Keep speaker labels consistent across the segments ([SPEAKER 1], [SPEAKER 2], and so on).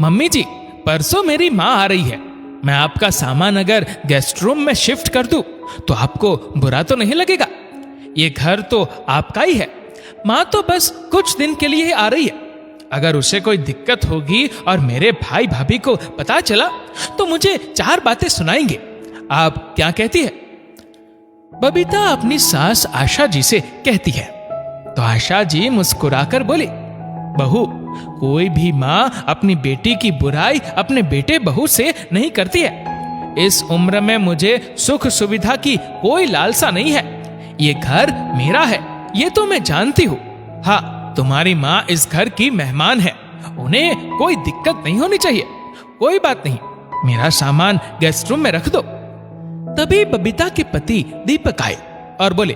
[SPEAKER 1] Mummy जी, परसों मेरी माँ आ रही है। मैं आपका सामान अगर गेस्ट रूम में शिफ्ट कर दूं तो आपको बुरा तो नहीं लगेगा? ये घर तो आपका ही है। माँ तो बस कुछ दिन के लिए ही आ रही है। अगर उसे कोई दिक्कत होगी और मेरे भाई भाभी को पता चला तो मुझे 4 बातें सुनाएंगे। आप क्या कहती है? बबीता अपनी सास आशा जी से कहती है। तो आशा जी मुस्कुराकर बोली, बहू, कोई भी माँ अपनी बेटी की बुराई अपने बेटे बहू से नहीं करती है। इस उम्र में मुझे सुख सुविधा की कोई लालसा नहीं है। ये घर मेरा है, ये तो मैं जानती हूँ। हाँ, तुम्हारी माँ इस घर की मेहमान है, उन्हें कोई दिक्कत नहीं होनी चाहिए। कोई बात नहीं, मेरा सामान गेस्ट रूम में रख दो। तभी बबीता के पति दीपक आए और बोले,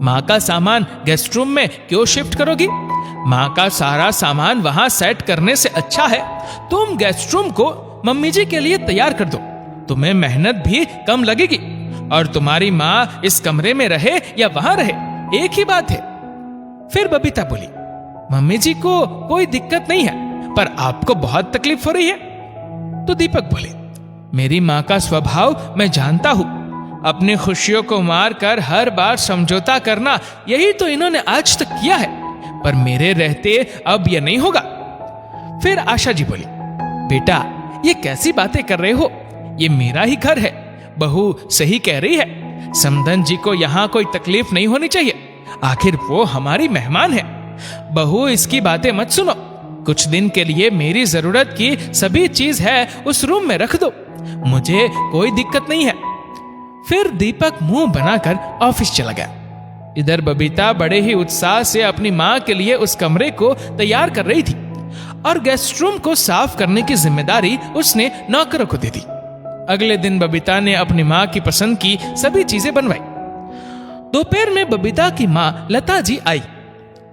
[SPEAKER 1] माँ का सामान गेस्ट रूम में क्यों शिफ्ट करोगी? माँ का सारा सामान वहां सेट करने से अच्छा है तुम गेस्ट रूम को मम्मी जी के लिए तैयार कर दो। तुम्हें मेहनत भी कम लगेगी और तुम्हारी माँ इस कमरे में रहे या वहां रहे, एक ही बात है। फिर बबीता बोली, मम्मी जी को कोई दिक्कत नहीं है, पर आपको बहुत तकलीफ हो रही है। तो दीपक बोले, मेरी माँ का स्वभाव मैं जानता हूं। अपनी खुशियों को मारकर हर बार समझौता करना, यही तो इन्होंने आज तक किया है, पर मेरे रहते अब यह नहीं होगा। फिर आशा जी बोली, बेटा, ये कैसी बातें कर रहे हो? ये मेरा ही घर है। बहू सही कह रही है, समधन जी को यहाँ कोई तकलीफ नहीं होनी चाहिए। आखिर वो हमारी मेहमान है। बहू, इसकी बातें मत सुनो। कुछ दिन के लिए मेरी जरूरत की सभी चीज है उस रूम में रख दो, मुझे कोई दिक्कत नहीं है। फिर दीपक मुंह बनाकर ऑफिस चला गया। इधर बबीता बड़े ही उत्साह से अपनी माँ के लिए उस कमरे को तैयार कर रही थी और गेस्ट रूम को साफ करने की जिम्मेदारी उसने नौकरों को दे दी। अगले दिन बबीता ने अपनी माँ की पसंद की सभी चीजें बनवाई। दोपहर में बबीता की माँ लता जी आई।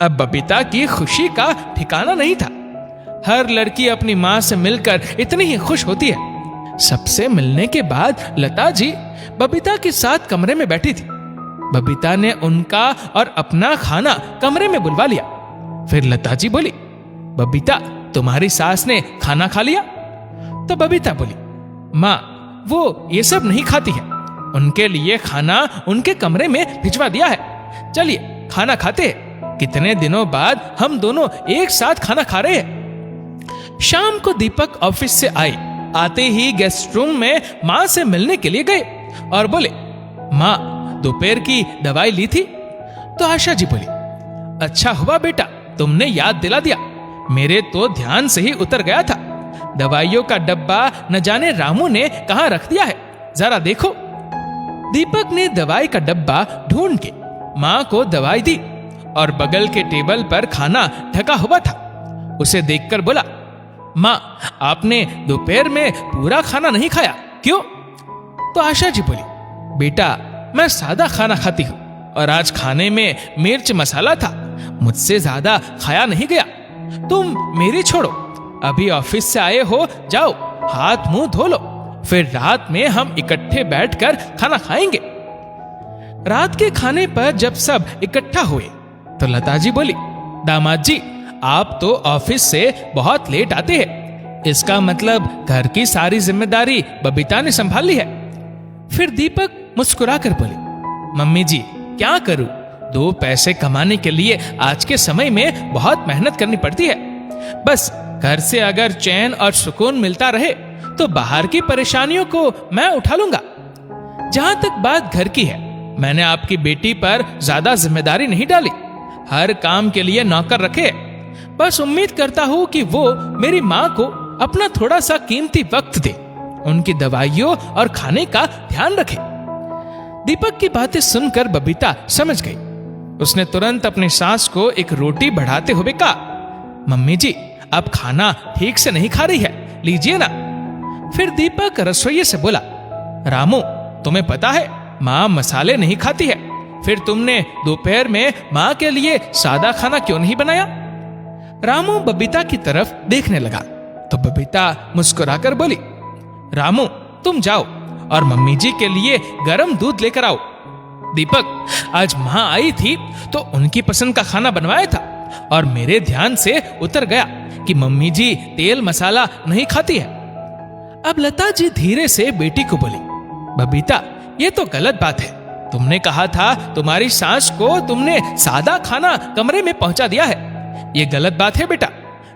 [SPEAKER 1] अब बबीता की खुशी का ठिकाना नहीं था। हर लड़की अपनी माँ से मिलकर इतनी ही खुश होती है। सबसे मिलने के बाद लता जी बबीता के साथ कमरे में बैठी थी। बबीता ने उनका और अपना खाना कमरे में बुलवा लिया। फिर लता जी बोली, बबीता, तुम्हारी सास ने खाना खा लिया? तो बबीता बोली, माँ, वो ये सब नहीं खाती है। उनके लिए खाना उनके कमरे में भिजवा दिया है। चलिए खाना खाते हैं। कितने दिनों बाद हम दोनों एक साथ खाना खा रहे हैं। शाम को दीपक ऑफिस से आए। आते ही गेस्ट रूम में माँ से मिलने के लिए गए और बोले, माँ, दोपहर की दवाई ली थी? तो आशा जी बोली, अच्छा हुआ बेटा, तुमने याद दिला दिया। मेरे तो ध्यान से ही उतर गया था। दवाइयों का डब्बा न जाने रामू ने कहां रख दिया है, जरा देखो। दीपक ने दवाई का डब्बा ढूंढ के माँ को दवाई दी और बगल के टेबल पर खाना ढका हुआ था। उसे देखकर बोला, माँ, आपने दोपहर में पूरा खाना नहीं खाया, क्यों? तो आशा जी बोली, बेटा, मैं सादा खाना खाती हूँ और आज खाने में मिर्च मसाला था, मुझसे ज्यादा खाया नहीं गया। तुम मेरी छोड़ो, अभी ऑफिस से आए हो, जाओ हाथ मुंह धो लो, फिर रात में हम इकट्ठे बैठकर खाना खाएंगे। रात के खाने पर जब सब इकट्ठा हुए तो लता जी बोली, दामाद जी, आप तो ऑफिस से बहुत लेट आते हैं। इसका मतलब घर की सारी जिम्मेदारी बबीता ने संभाल ली है। फिर दीपक मुस्कुराकर बोले, मम्मी जी, क्या करूं? 2 पैसे कमाने के लिए आज के समय में बहुत मेहनत करनी पड़ती है। बस घर से अगर चैन और सुकून मिलता रहे तो बाहर की परेशानियों को मैं उठा लूंगा। जहां तक बात घर की है, मैंने आपकी बेटी पर ज्यादा जिम्मेदारी नहीं डाली। हर काम के लिए नौकर रखे। बस उम्मीद करता हूं कि वो मेरी माँ को अपना थोड़ा सा कीमती वक्त दे, उनकी दवाइयों और खाने का ध्यान रखे। दीपक की बातें सुनकर बबीता समझ गई। उसने तुरंत अपनी सास को एक रोटी बढ़ाते हुए कहा, मम्मी जी, अब खाना ठीक से नहीं खा रही है, लीजिए ना। फिर दीपक रसोइये से बोला, रामू, तुम्हें पता है माँ मसाले नहीं खाती है, फिर तुमने दोपहर में माँ के लिए सादा खाना क्यों नहीं बनाया? रामू बबीता की तरफ देखने लगा तो बबीता मुस्कुराकर बोली, रामू, तुम जाओ और मम्मी जी के लिए गर्म दूध लेकर आओ। दीपक, आज माँ आई थी तो उनकी पसंद का खाना बनवाया था, और मेरे ध्यान से उतर गया कि मम्मी जी तेल मसाला नहीं खाती है। अब लता जी धीरे से बेटी को बोली, बबीता ये तो गलत बात है। तुमने कहा था तुम्हारी सास को तुमने सादा खाना कमरे में पहुंचा दिया है। ये गलत बात है बेटा।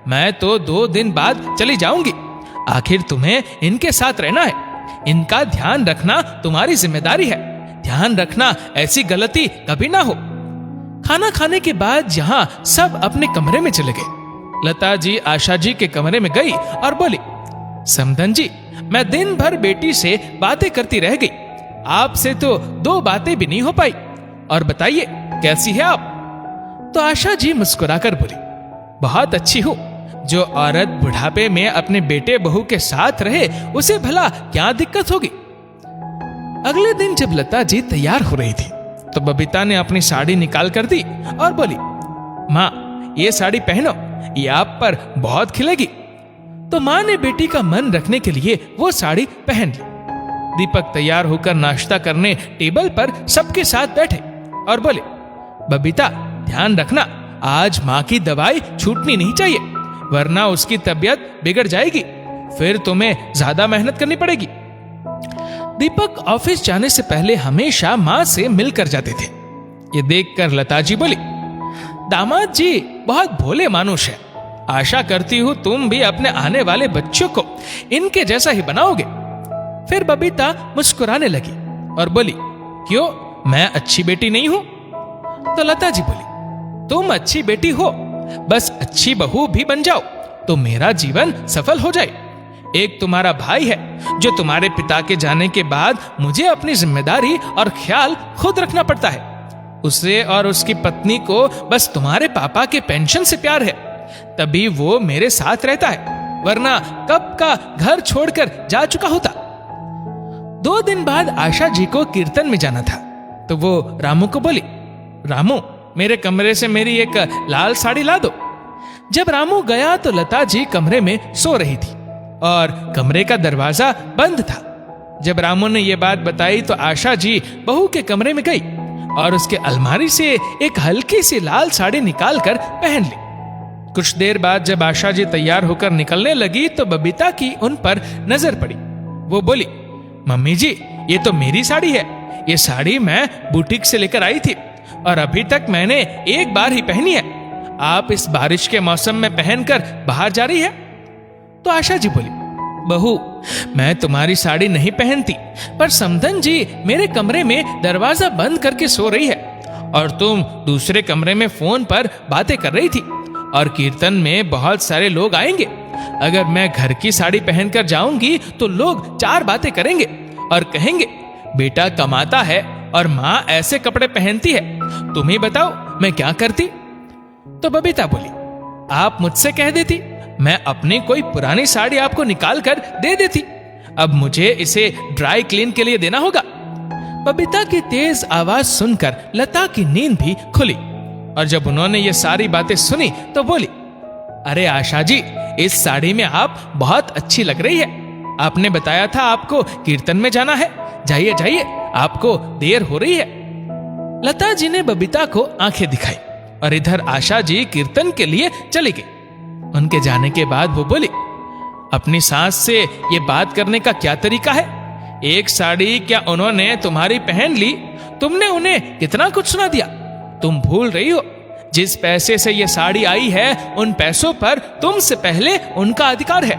[SPEAKER 1] मैं तो 2 दिन बाद चली जाऊंगी। आखिर तुम्हें इनके साथ रहना है। इनका ध्यान रखना तुम्हारी जिम्मेदारी है। ध्यान रखना ऐसी गलती कभी ना हो। खाना खाने के बाद जहां सब अपने कमरे में चले गए, लता जी आशा जी के कमरे में गई और बोली, समधन जी मैं दिन भर बेटी से बातें करती रह गई। आपसे तो 2 बातें भी नहीं हो पाई। और बताइए कैसी है आप? तो आशा जी मुस्कुराकर बोली, बहुत अच्छी हूं। जो औरत बुढ़ापे में अपने बेटे बहू के साथ रहे उसे भला क्या दिक्कत होगी। अगले दिन जब लता जी तैयार हो रही थी तो बबीता ने अपनी साड़ी निकाल कर दी और बोली, माँ ये साड़ी पहनो, ये आप पर बहुत खिलेगी। तो माँ ने बेटी का मन रखने के लिए वो साड़ी पहन ली। दीपक तैयार होकर नाश्ता करने टेबल पर सबके साथ बैठे और बोले, बबीता ध्यान रखना, आज माँ की दवाई छूटनी नहीं चाहिए, वरना उसकी तबीयत बिगड़ जाएगी। फिर तुम्हें ज्यादा मेहनत करनी पड़ेगी। दीपक ऑफिस जाने से पहले हमेशा माँ से मिलकर जाते थे। ये देखकर लता जी बोली, दामाद जी बहुत भोले मानुष है। आशा करती हूँ तुम भी अपने आने वाले बच्चों को इनके जैसा ही बनाओगे। फिर बबीता मुस्कुराने लगी और बोली, क्यों मैं अच्छी बेटी नहीं हूं? तो लता जी बोली, तुम अच्छी बेटी हो, बस अच्छी बहू भी बन जाओ तो मेरा जीवन सफल हो जाए। एक तुम्हारा भाई है जो तुम्हारे पिता के जाने के बाद मुझे अपनी जिम्मेदारी और ख्याल खुद रखना पड़ता है। उसे और उसकी पत्नी को बस तुम्हारे पापा के पेंशन से प्यार है, तभी वो मेरे साथ रहता है, वरना कब का घर छोड़कर जा चुका होता। 2 दिन बाद आशा जी को कीर्तन में जाना था तो वो रामू को बोली, रामू मेरे कमरे से मेरी एक लाल साड़ी ला दो। जब रामू गया तो लता जी कमरे में सो रही थी और कमरे का दरवाजा बंद था। जब रामू ने यह बात बताई तो आशा जी बहू के कमरे में गई और उसके अलमारी से एक हल्की सी लाल साड़ी निकाल कर पहन ली। कुछ देर बाद जब आशा जी तैयार होकर निकलने लगी तो बबीता की उन पर नजर पड़ी। वो बोली, मम्मी जी ये तो मेरी साड़ी है। ये साड़ी मैं बुटीक से लेकर आई थी और अभी तक मैंने एक बार ही पहनी है। आप इस बारिश के मौसम में पहनकर बाहर जा रही है? तो आशा जी बोली, बहू मैं तुम्हारी साड़ी नहीं पहनती, पर समधन जी मेरे कमरे में दरवाजा बंद करके सो रही है और तुम दूसरे कमरे में फोन पर बातें कर रही थी और कीर्तन में बहुत सारे लोग आएंगे। अगर मैं घर की साड़ी पहनकर जाऊंगी तो लोग 4 बातें करेंगे और कहेंगे, बेटा कमाता है और माँ ऐसे कपड़े पहनती है। तुम ही बताओ मैं क्या करती? तो बबीता बोली, आप मुझसे कह देती, मैं अपनी कोई पुरानी साड़ी आपको निकाल कर दे देती। अब मुझे इसे ड्राई क्लीन के लिए देना होगा। बबीता की तेज आवाज सुनकर लता की नींद भी खुली और जब उन्होंने ये सारी बातें सुनी तो बोली, अरे आशा जी इस साड़ी में आप बहुत अच्छी लग रही है। आपने बताया था आपको कीर्तन में जाना है, जाइए जाइए आपको देर हो रही है। लता जी ने बबीता को आंखें दिखाई और इधर आशा जी कीर्तन के लिए चली गई। उनके जाने के बाद वो बोली, अपनी सास से ये बात करने का क्या तरीका है? एक साड़ी क्या उन्होंने तुम्हारी पहन ली? तुमने उन्हें कितना कुछ सुना दिया। तुम भूल रही हो जिस पैसे से ये साड़ी आई है उन पैसों पर तुमसे पहले उनका अधिकार है।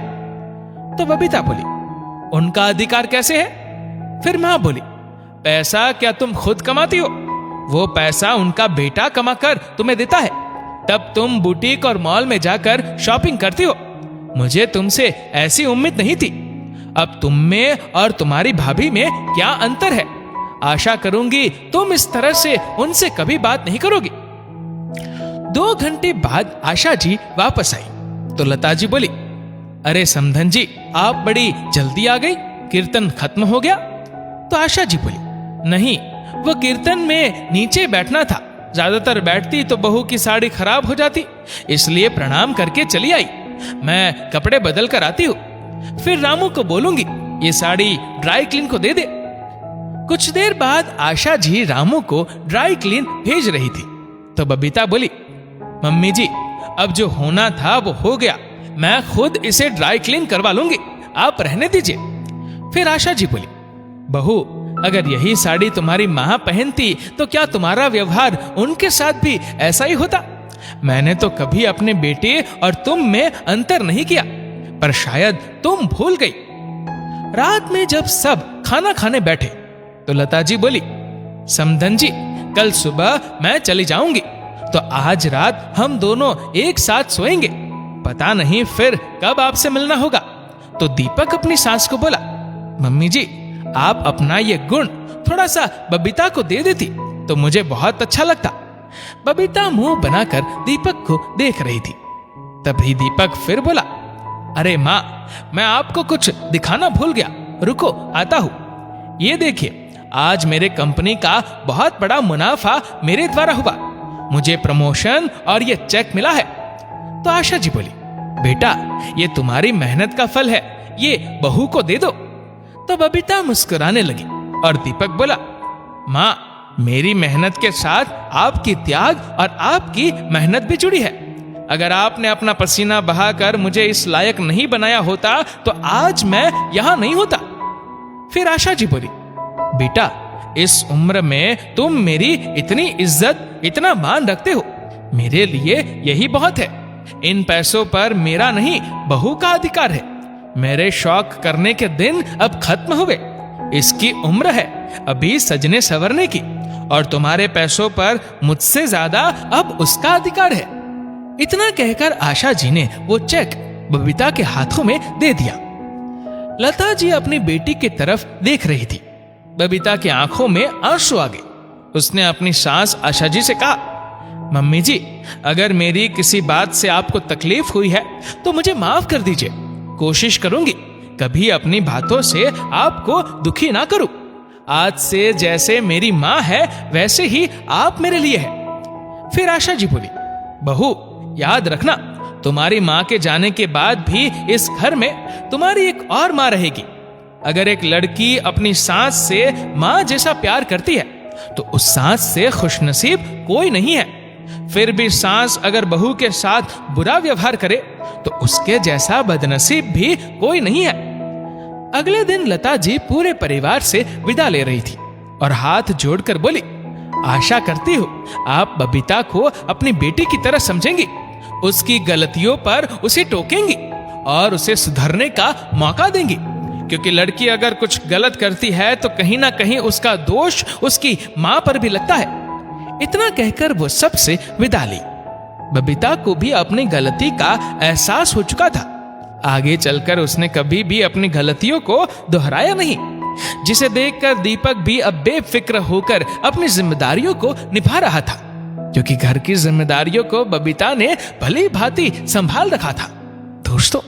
[SPEAKER 1] तो बबीता बोली, उनका अधिकार कैसे है? फिर मां बोली, पैसा क्या तुम खुद कमाती हो? वो पैसा उनका बेटा कमाकर तुम्हें देता है, तब तुम बुटीक और मॉल में जाकर शॉपिंग करती हो। मुझे तुमसे ऐसी उम्मीद नहीं थी। अब तुम में और तुम्हारी भाभी में क्या अंतर है? आशा करूंगी तुम इस तरह से उनसे कभी बात नहीं करोगी। 2 घंटे बाद आशा जी वापस आई तो लता जी बोली, अरे समधन जी आप बड़ी जल्दी आ गई, कीर्तन खत्म हो गया? तो आशा जी बोली, नहीं वो कीर्तन में नीचे बैठना था, ज्यादातर बैठती तो बहू की साड़ी खराब हो जाती, इसलिए प्रणाम करके चली आई। मैं कपड़े बदल कर आती हूँ, फिर रामू को बोलूंगी ये साड़ी ड्राई क्लीन को दे दे। कुछ देर बाद आशा जी रामू को ड्राई क्लीन भेज रही थी तो बबीता बोली, मम्मी जी, अब जो होना था वो हो गया, मैं खुद इसे ड्राई क्लीन करवा लूंगी, आप रहने दीजिए। फिर आशा जी बोली, बहू, अगर यही साड़ी तुम्हारी माँ पहनती तो क्या तुम्हारा व्यवहार उनके साथ भी ऐसा ही होता? मैंने तो कभी अपने बेटे और तुम में अंतर नहीं किया, पर शायद तुम भूल गई। रात में जब सब खाना खाने बैठे तो लता जी बोली, समधन जी, कल सुबह मैं चली जाऊंगी, तो आज रात हम दोनों एक साथ सोएंगे, पता नहीं फिर कब आपसे मिलना होगा। तो दीपक अपनी सास को बोला, मम्मी जी, आप अपना ये गुण थोड़ा सा बबीता को दे देती तो मुझे बहुत अच्छा लगता। बबीता मुंह बनाकर दीपक को देख रही थी। तभी दीपक फिर बोला, अरे माँ, मैं आपको कुछ दिखाना भूल गया, रुको आता हूं। ये देखिए, आज मेरे कंपनी का बहुत बड़ा मुनाफा मेरे द्वारा हुआ, मुझे प्रमोशन और ये चेक मिला है। तो आशा जी बोली, बेटा, ये तुम्हारी मेहनत का फल है, ये बहू को दे दो। तो बबीता मुस्कुराने लगी और दीपक बोला, माँ, मेरी मेहनत के साथ आपकी त्याग और आपकी मेहनत भी जुड़ी है। अगर आपने अपना पसीना बहाकर मुझे इस लायक नहीं बनाया होता तो आज मैं यहां नहीं होता। फिर आशा जी बोली, बेटा, इस उम्र में तुम मेरी इतनी इज्जत, इतना मान रखते हो, मेरे लिए यही बहुत है। इन पैसों पर मेरा नहीं, बहू का अधिकार है। मेरे शौक करने के दिन अब खत्म हुए, इसकी उम्र है अभी सजने संवरने की, और तुम्हारे पैसों पर मुझसे ज्यादा अब उसका अधिकार है। इतना कहकर आशा जी ने वो चेक बबीता के हाथों में दे दिया। लता जी अपनी बेटी की तरफ देख रही थी। बबीता की आंखों में आंसू आ गए। उसने अपनी सास आशा जी से कहा, मम्मी जी, अगर मेरी किसी बात से आपको तकलीफ हुई है तो मुझे माफ कर दीजिए। कोशिश करूंगी कभी अपनी बातों से आपको दुखी ना करूं। आज से जैसे मेरी माँ है वैसे ही आप मेरे लिए है। फिर आशा जी बोली, बहू, याद रखना, तुम्हारी माँ के जाने के बाद भी इस घर में तुम्हारी एक और माँ रहेगी। अगर एक लड़की अपनी सास से माँ जैसा प्यार करती है तो उस सास से खुशनसीब कोई नहीं है। फिर भी सास अगर बहू के साथ बुरा व्यवहार करे तो उसके जैसा बदनसीब भी कोई नहीं है। अगले दिन लता जी पूरे परिवार से विदा ले रही थी और हाथ जोड़कर बोली, आशा करती हूँ आप बबीता को अपनी बेटी की तरह समझेंगी, उसकी गलतियों पर उसे टोकेंगी और उसे सुधरने का मौका देंगी, क्योंकि लड़की अगर कुछ गलत करती है तो कहीं ना कहीं उसका दोष उसकी माँ पर भी लगता है। इतना कहकर वो सबसे विदा ली। बबीता को भी अपनी गलती का एहसास हो चुका था। आगे चलकर उसने कभी भी अपनी गलतियों को दोहराया नहीं, जिसे देखकर दीपक भी अब बेफिक्र होकर अपनी जिम्मेदारियों को निभा रहा था, क्योंकि घर की जिम्मेदारियों को बबीता ने भली भांति संभाल रखा था। दोस्तों,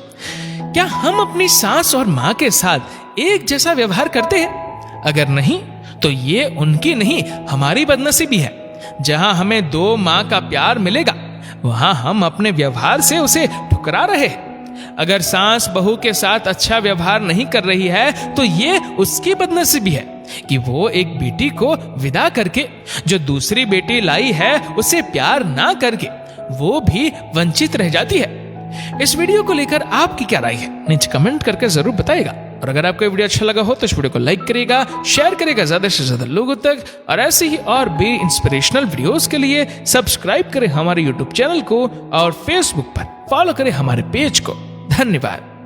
[SPEAKER 1] क्या हम अपनी सास और माँ के साथ एक जैसा व्यवहार करते हैं? अगर नहीं तो ये उनकी नहीं, हमारी बदनसीबी है। जहां हमें दो माँ का प्यार मिलेगा वहां हम अपने व्यवहार से उसे ठुकरा रहे हैं। अगर सास बहू के साथ अच्छा व्यवहार नहीं कर रही है तो ये उसकी बदनसीबी है कि वो एक बेटी को विदा करके जो दूसरी बेटी लाई है उसे प्यार ना करके वो भी वंचित रह जाती है। इस वीडियो को लेकर आपकी क्या राय है नीचे कमेंट करके जरूर बताइएगा। और अगर आपको वीडियो अच्छा लगा हो तो इस वीडियो को लाइक करिएगा, शेयर करिएगा ज्यादा से ज्यादा लोगों तक, और ऐसे ही और भी इंस्पिरेशनल वीडियोस के लिए सब्सक्राइब करें हमारे यूट्यूब चैनल को और फेसबुक पर फॉलो करें हमारे पेज को। धन्यवाद।